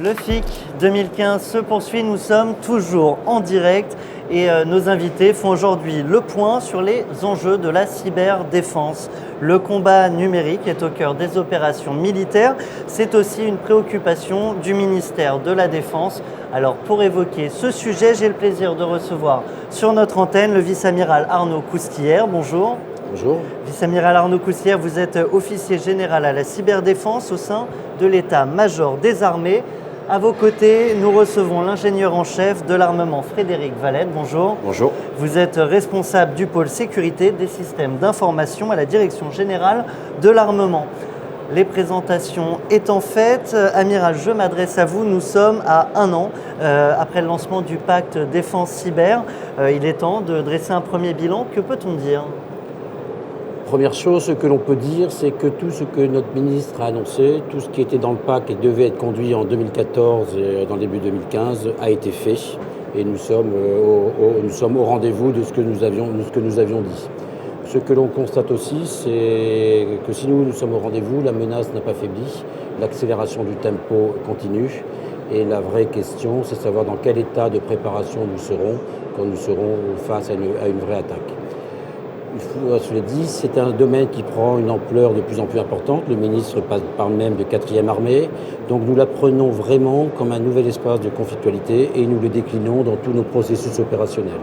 Le FIC 2015 se poursuit, nous sommes toujours en direct et nos invités font aujourd'hui le point sur les enjeux de la cyberdéfense. Le combat numérique est au cœur des opérations militaires, c'est aussi une préoccupation du ministère de la Défense. Alors pour évoquer ce sujet, j'ai le plaisir de recevoir sur notre antenne le vice-amiral Arnaud Coustillère. Bonjour. Bonjour. Vice-amiral Arnaud Coustillère, vous êtes officier général à la cyberdéfense au sein de l'état-major des armées. À vos côtés, nous recevons l'ingénieur en chef de l'armement Frédéric Valette. Bonjour. Bonjour. Vous êtes responsable du pôle sécurité des systèmes d'information à la direction générale de l'armement. Les présentations étant faites, amiral, je m'adresse à vous. Nous sommes à un an après le lancement du pacte défense cyber. Il est temps de dresser un premier bilan. Que peut-on dire ? Première chose, ce que l'on peut dire, c'est que tout ce que notre ministre a annoncé, tout ce qui était dans le pacte et devait être conduit en 2014 et dans le début 2015 a été fait. Et nous sommes au rendez-vous de ce que nous avions dit. Ce que l'on constate aussi, c'est que si nous sommes au rendez-vous, la menace n'a pas faibli, l'accélération du tempo continue. Et la vraie question, c'est de savoir dans quel état de préparation nous serons quand nous serons face à une vraie attaque. Cela dit, c'est un domaine qui prend une ampleur de plus en plus importante. Le ministre parle même de 4e armée. Donc nous la prenons vraiment comme un nouvel espace de conflictualité et nous le déclinons dans tous nos processus opérationnels.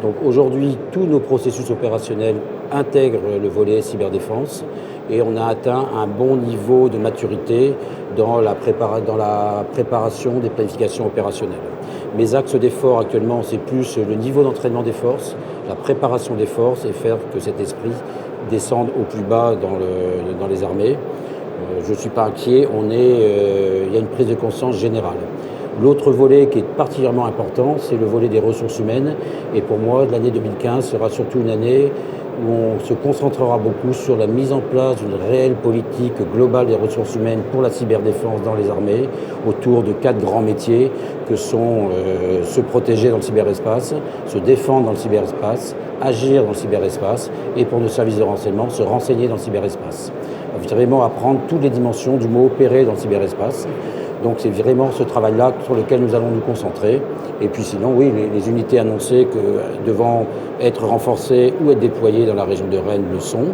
Donc aujourd'hui, tous nos processus opérationnels intègrent le volet cyberdéfense et on a atteint un bon niveau de maturité dans la préparation des planifications opérationnelles. Mes axes d'effort actuellement, c'est plus le niveau d'entraînement des forces, la préparation des forces et faire que cet esprit descende au plus bas dans les armées. Je ne suis pas inquiet, il y a une prise de conscience générale. L'autre volet qui est particulièrement important, c'est le volet des ressources humaines. Et pour moi, l'année 2015 sera surtout une année où on se concentrera beaucoup sur la mise en place d'une réelle politique globale des ressources humaines pour la cyberdéfense dans les armées, autour de 4 grands métiers que sont se protéger dans le cyberespace, se défendre dans le cyberespace, agir dans le cyberespace et pour nos services de renseignement, se renseigner dans le cyberespace. Vraiment apprendre toutes les dimensions du mot opérer dans le cyberespace. Donc c'est vraiment ce travail-là sur lequel nous allons nous concentrer. Et puis sinon, oui, les unités annoncées que devant être renforcées ou être déployées dans la région de Rennes le sont.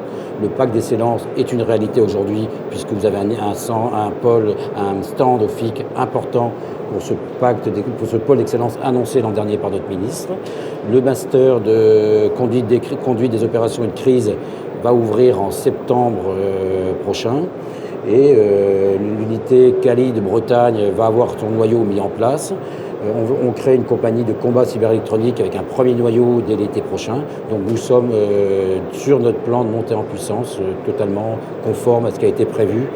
Le pacte d'excellence est une réalité aujourd'hui puisque vous avez un stand au FIC important pour ce pôle d'excellence annoncé l'an dernier par notre ministre. Le master de conduite des opérations et de crise va ouvrir en septembre prochain. Et l'unité Cali de Bretagne va avoir son noyau mis en place. On crée une compagnie de combat cyberélectronique avec un premier noyau dès l'été prochain. Donc nous sommes sur notre plan de montée en puissance totalement conforme à ce qui a été prévu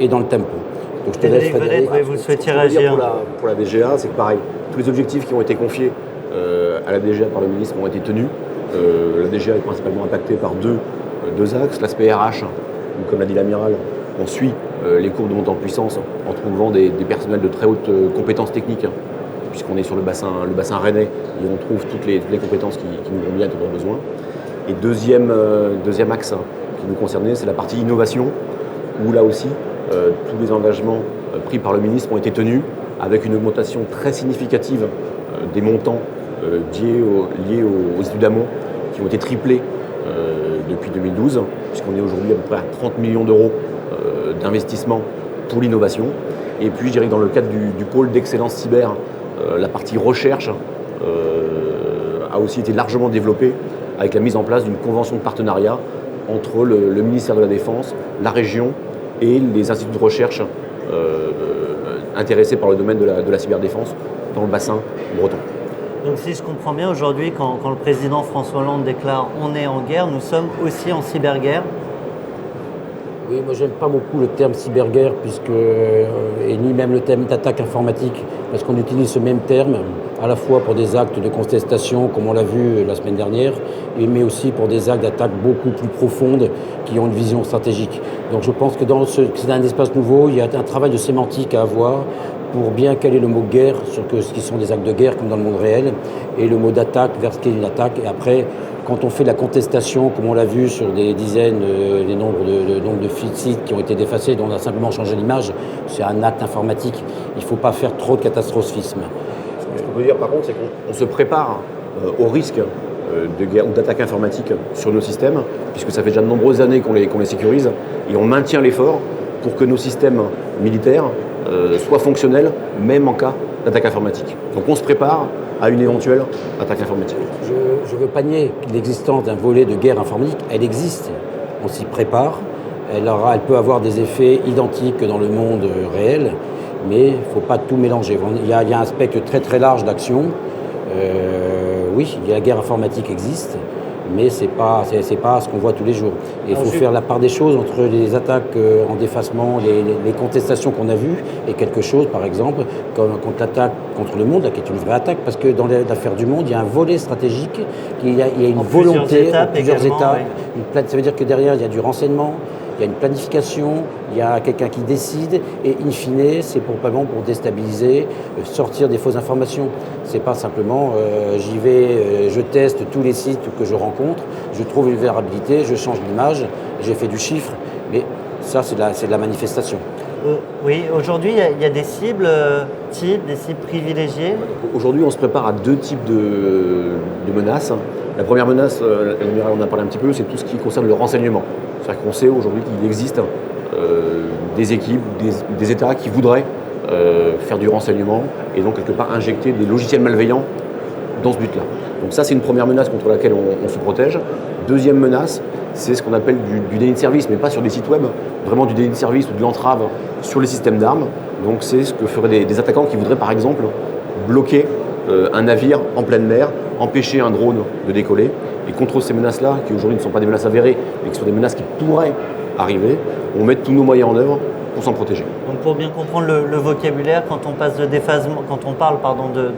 et dans le tempo. Donc je te laisse Frédéric. Vous souhaitiez réagir pour la DGA, c'est que pareil, tous les objectifs qui ont été confiés à la DGA par le ministre ont été tenus. La DGA est principalement impactée par deux axes. L'aspect RH, où, comme l'a dit l'amiral, on suit les courbes de montée en puissance en trouvant des personnels de très haute compétences techniques, puisqu'on est sur le bassin rennais et on trouve toutes les compétences qui nous vont bien être dans besoin. Et deuxième axe qui nous concernait, c'est la partie innovation, où là aussi, tous les engagements pris par le ministre ont été tenus, avec une augmentation très significative des montants liés aux études d'amont, qui ont été triplés depuis 2012, puisqu'on est aujourd'hui à peu près à 30 millions d'euros d'investissement pour l'innovation. Et puis je dirais que dans le cadre du pôle d'excellence cyber, la partie recherche a aussi été largement développée avec la mise en place d'une convention de partenariat entre le ministère de la Défense, la région et les instituts de recherche intéressés par le domaine de la cyberdéfense dans le bassin breton. Donc si je comprends bien, aujourd'hui, quand le président François Hollande déclare « on est en guerre », nous sommes aussi en cyberguerre. Oui, moi j'aime pas beaucoup le terme cyberguerre et ni même le terme d'attaque informatique, parce qu'on utilise ce même terme à la fois pour des actes de contestation, comme on l'a vu la semaine dernière, mais aussi pour des actes d'attaque beaucoup plus profondes qui ont une vision stratégique. Donc je pense que c'est un espace nouveau, il y a un travail de sémantique à avoir pour bien caler le mot guerre sur ce qui sont des actes de guerre comme dans le monde réel, et le mot d'attaque vers ce qu'est une attaque. Et après, quand on fait la contestation, comme on l'a vu sur des dizaines, des nombres de sites qui ont été défacés, dont on a simplement changé l'image, c'est un acte informatique. Il ne faut pas faire trop de catastrophisme. Ce qu'on peut dire par contre, c'est qu'on se prépare au risque de guerre ou d'attaque informatique sur nos systèmes, puisque ça fait déjà de nombreuses années qu'on les sécurise, et on maintient l'effort pour que nos systèmes militaires soient fonctionnels, même en cas d'attaque informatique. Donc on se prépare à une éventuelle attaque informatique. Je veux pas nier l'existence d'un volet de guerre informatique, elle existe, on s'y prépare, elle peut avoir des effets identiques que dans le monde réel, mais il ne faut pas tout mélanger. Il y a un spectre très très large d'action. Oui, la guerre informatique existe, mais c'est pas ce qu'on voit tous les jours. Il faut faire la part des choses entre les attaques en défacement, les contestations qu'on a vues, et quelque chose, par exemple, comme contre l'attaque contre le monde, là, qui est une vraie attaque, parce que dans l'affaire du monde, il y a un volet stratégique, il y a une volonté en plusieurs étapes. Oui. Ça veut dire que derrière, il y a du renseignement, il y a une planification, il y a quelqu'un qui décide, et in fine, c'est probablement pour déstabiliser, sortir des fausses informations. C'est pas simplement j'y vais, je teste tous les sites que je rencontre, je trouve une vulnérabilité, je change l'image, j'ai fait du chiffre, mais ça c'est de la manifestation. Oui, aujourd'hui il y a des cibles types, des cibles privilégiées. Aujourd'hui on se prépare à deux types de menaces. La première menace, l'amiral en a parlé un petit peu, c'est tout ce qui concerne le renseignement. C'est-à-dire qu'on sait aujourd'hui qu'il existe des équipes, des États qui voudraient faire du renseignement et donc quelque part injecter des logiciels malveillants dans ce but-là. Donc ça, c'est une première menace contre laquelle on se protège. Deuxième menace, c'est ce qu'on appelle du déni de service, mais pas sur des sites web, vraiment du déni de service ou de l'entrave sur les systèmes d'armes. Donc c'est ce que feraient des attaquants qui voudraient par exemple bloquer un navire en pleine mer, empêcher un drone de décoller. Et contre ces menaces-là, qui aujourd'hui ne sont pas des menaces avérées, mais qui sont des menaces qui pourraient arriver, on met tous nos moyens en œuvre pour s'en protéger. Donc pour bien comprendre le vocabulaire, quand on passe de déphasement, quand on parle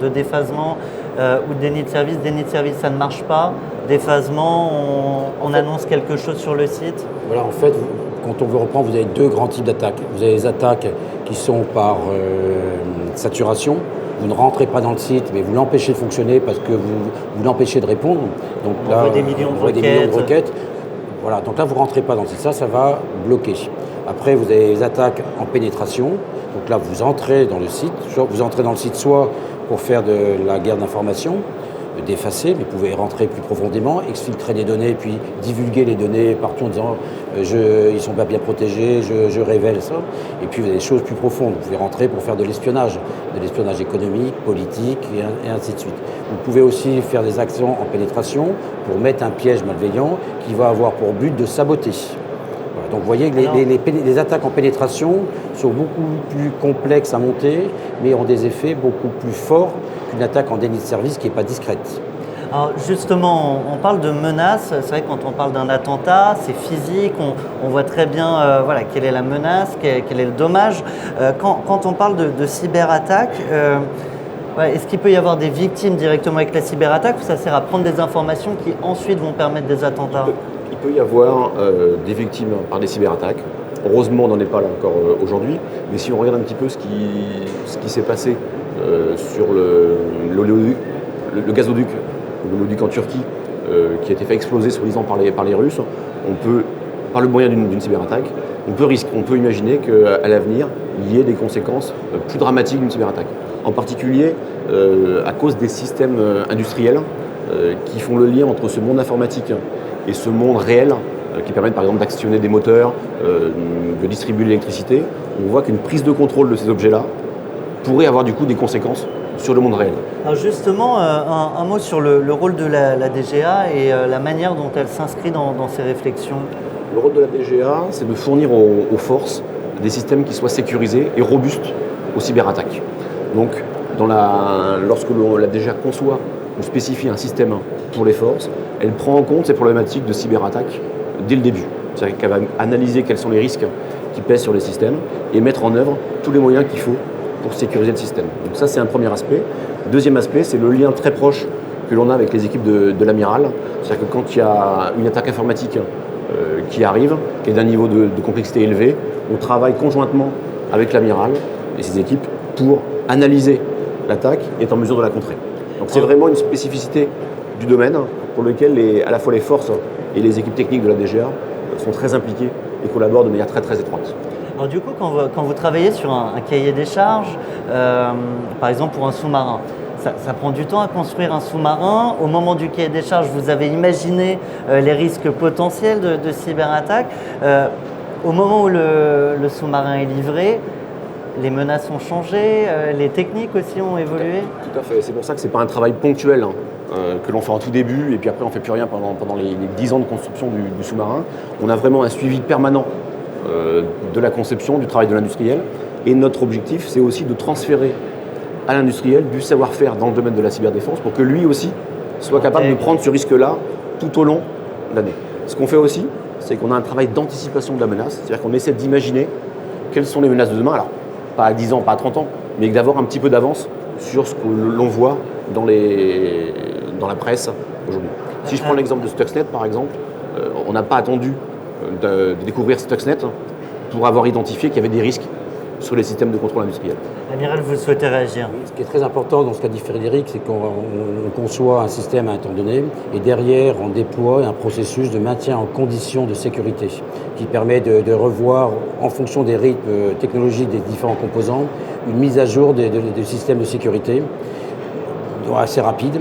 de déphasement ou de déni de service ça ne marche pas. Déphasement, on annonce quelque chose sur le site. Voilà, en fait, quand on veut reprendre, vous avez deux grands types d'attaques. Vous avez les attaques qui sont par saturation. Vous ne rentrez pas dans le site, mais vous l'empêchez de fonctionner parce que vous l'empêchez de répondre. Donc on voit des millions de requêtes. Voilà, donc là, vous ne rentrez pas dans le site. Ça va bloquer. Après, vous avez les attaques en pénétration. Donc là, vous entrez dans le site. Vous entrez dans le site soit pour faire de la guerre d'information, d'effacer, mais vous pouvez rentrer plus profondément, exfiltrer des données, puis divulguer les données partout en disant ils ne sont pas bien protégés, je révèle ça. Et puis vous avez des choses plus profondes. Vous pouvez rentrer pour faire de l'espionnage économique, politique, et ainsi de suite. Vous pouvez aussi faire des actions en pénétration pour mettre un piège malveillant qui va avoir pour but de saboter. Voilà, donc vous voyez que les attaques en pénétration sont beaucoup plus complexes à monter, mais ont des effets beaucoup plus forts qu'une attaque en déni de service qui n'est pas discrète. Alors justement, on parle de menaces. C'est vrai que quand on parle d'un attentat, c'est physique, on voit très bien quelle est la menace, quel est le dommage. Quand on parle de cyberattaque, est-ce qu'il peut y avoir des victimes directement avec la cyberattaque ou ça sert à prendre des informations qui ensuite vont permettre des attentats ? Il peut y avoir des victimes par des cyberattaques. Heureusement, on n'en est pas là encore aujourd'hui. Mais si on regarde un petit peu ce qui s'est passé sur le gazoduc, l'oléoduc en Turquie, qui a été fait exploser soi-disant par les Russes, on peut, par le moyen d'une cyberattaque, on peut imaginer qu'à l'avenir, il y ait des conséquences plus dramatiques d'une cyberattaque. En particulier à cause des systèmes industriels qui font le lien entre ce monde informatique et ce monde réel, qui permettent par exemple d'actionner des moteurs, de distribuer l'électricité. On voit qu'une prise de contrôle de ces objets-là pourrait avoir du coup des conséquences sur le monde réel. Alors justement, un mot sur le rôle de la DGA et la manière dont elle s'inscrit dans ces réflexions. Le rôle de la DGA, c'est de fournir aux forces des systèmes qui soient sécurisés et robustes aux cyberattaques. Donc, lorsque la DGA conçoit ou spécifie un système pour les forces, elle prend en compte ces problématiques de cyberattaque dès le début. C'est-à-dire qu'elle va analyser quels sont les risques qui pèsent sur les systèmes et mettre en œuvre tous les moyens qu'il faut pour sécuriser le système. Donc ça, c'est un premier aspect. Deuxième aspect, c'est le lien très proche que l'on a avec les équipes de l'amiral. C'est-à-dire que quand il y a une attaque informatique qui arrive, qui est d'un niveau de complexité élevé, on travaille conjointement avec l'amiral et ses équipes pour analyser l'attaque et être en mesure de la contrer. Donc c'est vraiment une spécificité du domaine pour lequel à la fois les forces et les équipes techniques de la DGA sont très impliquées et collaborent de manière très très étroite. Alors du coup, quand vous travaillez sur un cahier des charges, par exemple pour un sous-marin, ça prend du temps à construire un sous-marin. Au moment du cahier des charges, vous avez imaginé les risques potentiels de cyberattaque. Au moment où le sous-marin est livré, les menaces ont changé, les techniques aussi ont évolué. Tout à fait. C'est pour ça que ce n'est pas un travail ponctuel que l'on fait en tout début et puis après on ne fait plus rien pendant les 10 ans de construction du sous-marin. On a vraiment un suivi permanent de la conception, du travail de l'industriel. Et notre objectif, c'est aussi de transférer à l'industriel du savoir-faire dans le domaine de la cyberdéfense pour que lui aussi soit capable de prendre ce risque-là tout au long de l'année. Ce qu'on fait aussi, c'est qu'on a un travail d'anticipation de la menace, c'est-à-dire qu'on essaie d'imaginer quelles sont les menaces de demain, alors pas à 10 ans, pas à 30 ans, mais d'avoir un petit peu d'avance sur ce que l'on voit dans la presse aujourd'hui. Si je prends l'exemple de Stuxnet par exemple, on n'a pas attendu de découvrir Stuxnet pour avoir identifié qu'il y avait des risques sur les systèmes de contrôle industriel. Amiral, vous souhaitez réagir? Ce qui est très important dans ce qu'a dit Frédéric, c'est qu'on conçoit un système à un temps donné et derrière on déploie un processus de maintien en conditions de sécurité qui permet de revoir en fonction des rythmes technologiques des différents composants une mise à jour des systèmes de sécurité assez rapide.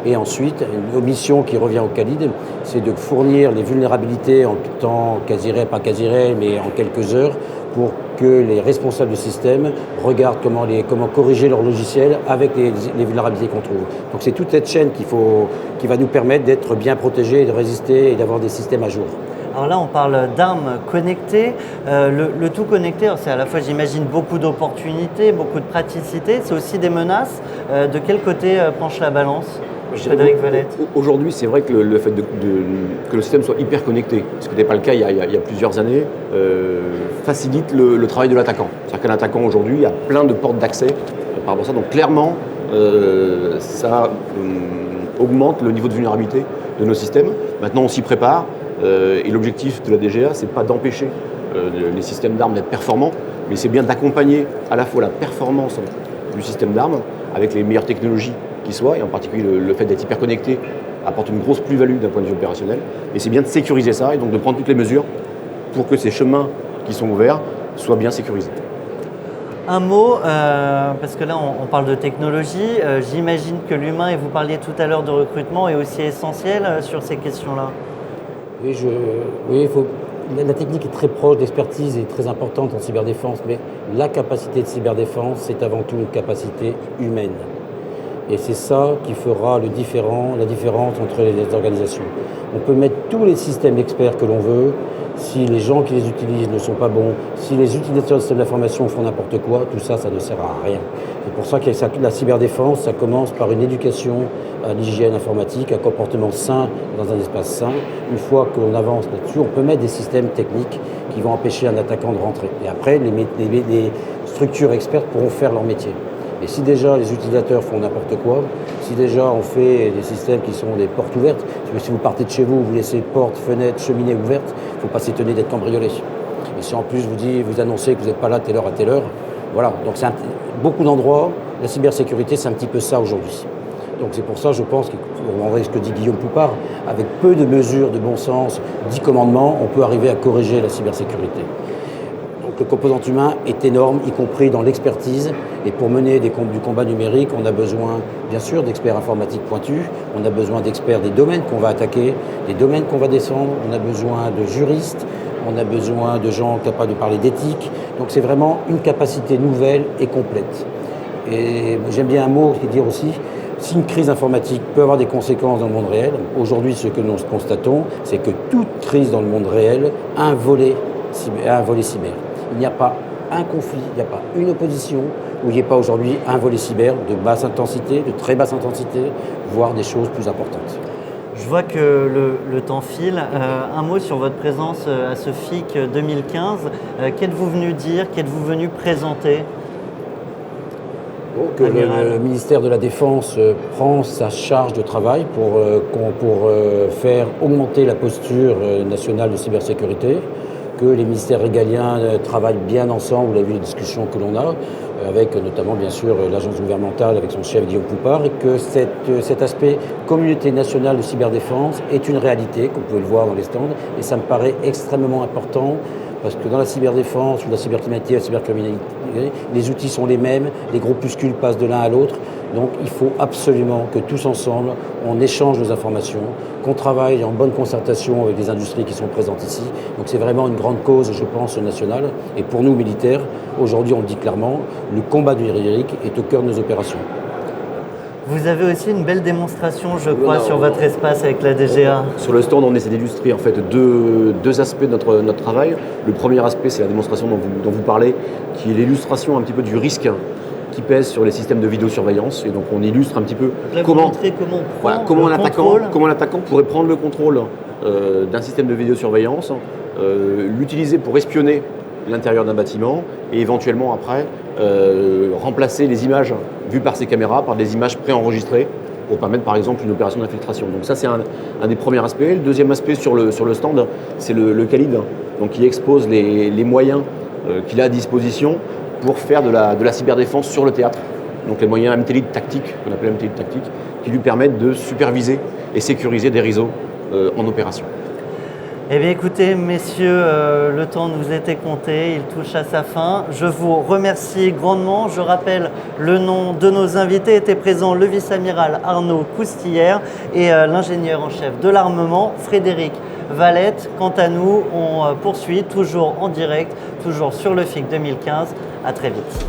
Et ensuite, une mission qui revient au CALID, c'est de fournir les vulnérabilités en temps quasi réel, pas quasi réel, mais en quelques heures, pour que les responsables du système regardent comment corriger leur logiciel avec les vulnérabilités qu'on trouve. Donc c'est toute cette chaîne qui va nous permettre d'être bien protégés, de résister et d'avoir des systèmes à jour. Alors là, on parle d'armes connectées. Le tout connecté, c'est à la fois, j'imagine, beaucoup d'opportunités, beaucoup de praticité. C'est aussi des menaces. De quel côté penche la balance, Frédéric Valette? Aujourd'hui, c'est vrai que le fait que le système soit hyper connecté, ce qui n'était pas le cas il y a plusieurs années, facilite le travail de l'attaquant. C'est-à-dire qu'un attaquant aujourd'hui a plein de portes d'accès par rapport à ça. Donc clairement, ça augmente le niveau de vulnérabilité de nos systèmes. Maintenant, on s'y prépare. Et l'objectif de la DGA, c'est pas d'empêcher les systèmes d'armes d'être performants, mais c'est bien d'accompagner à la fois la performance du système d'armes avec les meilleures technologies qui soient, et en particulier le fait d'être hyper connecté apporte une grosse plus-value d'un point de vue opérationnel. Et c'est bien de sécuriser ça et donc de prendre toutes les mesures pour que ces chemins qui sont ouverts soient bien sécurisés. Un mot, parce que là on parle de technologie, j'imagine que l'humain, et vous parliez tout à l'heure de recrutement, est aussi essentiel sur ces questions-là. Oui, la technique est très proche d'expertise et très importante en cyberdéfense, mais la capacité de cyberdéfense, c'est avant tout une capacité humaine. Et c'est ça qui fera la différence entre les organisations. On peut mettre tous les systèmes experts que l'on veut, si les gens qui les utilisent ne sont pas bons, si les utilisateurs de systèmes d'information font n'importe quoi, tout ça, ça ne sert à rien. C'est pour ça que la cyberdéfense, ça commence par une éducation à l'hygiène informatique, un comportement sain dans un espace sain. Une fois qu'on avance là-dessus, on peut mettre des systèmes techniques qui vont empêcher un attaquant de rentrer. Et après, les structures expertes pourront faire leur métier. Et si déjà les utilisateurs font n'importe quoi, si déjà on fait des systèmes qui sont des portes ouvertes, si vous partez de chez vous, vous laissez portes, fenêtres, cheminées ouvertes, il ne faut pas s'étonner d'être cambriolé. Et si en plus vous annoncez que vous n'êtes pas là telle heure à telle heure, voilà. Donc beaucoup d'endroits, la cybersécurité, c'est un petit peu ça aujourd'hui. Donc c'est pour ça, je pense, on va ce que dit Guillaume Poupard, avec peu de mesures de bon sens, 10 commandements, on peut arriver à corriger la cybersécurité. Donc le composant humain est énorme, y compris dans l'expertise. Et pour mener du combat numérique, on a besoin, bien sûr, d'experts informatiques pointus. On a besoin d'experts des domaines qu'on va attaquer, des domaines qu'on va descendre. On a besoin de juristes. On a besoin de gens capables de parler d'éthique. Donc c'est vraiment une capacité nouvelle et complète. Et j'aime bien un mot qui est dire aussi, si une crise informatique peut avoir des conséquences dans le monde réel, aujourd'hui ce que nous constatons, c'est que toute crise dans le monde réel a un volet cyber. Il n'y a pas un conflit, il n'y a pas une opposition où il n'y ait pas aujourd'hui un volet cyber de basse intensité, de très basse intensité, voire des choses plus importantes. Je vois que le temps file. Un mot sur votre présence à ce FIC 2015. Qu'êtes-vous venu dire, qu'êtes-vous venu présenter? Que le ministère de la Défense prend sa charge de travail pour faire augmenter la posture nationale de cybersécurité, que les ministères régaliens travaillent bien ensemble, vous avez vu les discussions que l'on a, avec notamment bien sûr l'agence gouvernementale avec son chef Guillaume Poupard, et que cet aspect communauté nationale de cyberdéfense est une réalité, qu'on peut le voir dans les stands, et ça me paraît extrêmement important. Parce que dans la cyberdéfense ou la cybercriminalité, la cybercriminalité, les outils sont les mêmes, les groupuscules passent de l'un à l'autre. Donc il faut absolument que tous ensemble, on échange nos informations, qu'on travaille en bonne concertation avec les industries qui sont présentes ici. Donc c'est vraiment une grande cause, je pense, nationale. Et pour nous, militaires, aujourd'hui on le dit clairement, le combat du numérique est au cœur de nos opérations. Vous avez aussi une belle démonstration, je crois, sur votre espace avec la DGA. Sur le stand, on essaie d'illustrer en fait deux aspects de notre travail. Le premier aspect, c'est la démonstration dont vous parlez, qui est l'illustration un petit peu du risque qui pèse sur les systèmes de vidéosurveillance. Et donc on illustre un petit peu comment l'attaquant pourrait prendre le contrôle d'un système de vidéosurveillance, l'utiliser pour espionner l'intérieur d'un bâtiment et éventuellement après remplacer les images vues par ces caméras par des images préenregistrées pour permettre par exemple une opération d'infiltration. Donc ça c'est un des premiers aspects. Le deuxième aspect sur le stand, c'est le Khalid, donc qui expose les moyens qu'il a à disposition pour faire de la cyberdéfense sur le théâtre. Donc les moyens MTLID tactiques, qu'on appelle MTLID tactiques, qui lui permettent de superviser et sécuriser des réseaux en opération. Eh bien écoutez messieurs, le temps nous était compté, il touche à sa fin. Je vous remercie grandement. Je rappelle le nom de nos invités. Était présent le vice-amiral Arnaud Coustillère et l'ingénieur en chef de l'armement Frédéric Valette. Quant à nous, on poursuit toujours en direct, toujours sur le FIC 2015. À très vite.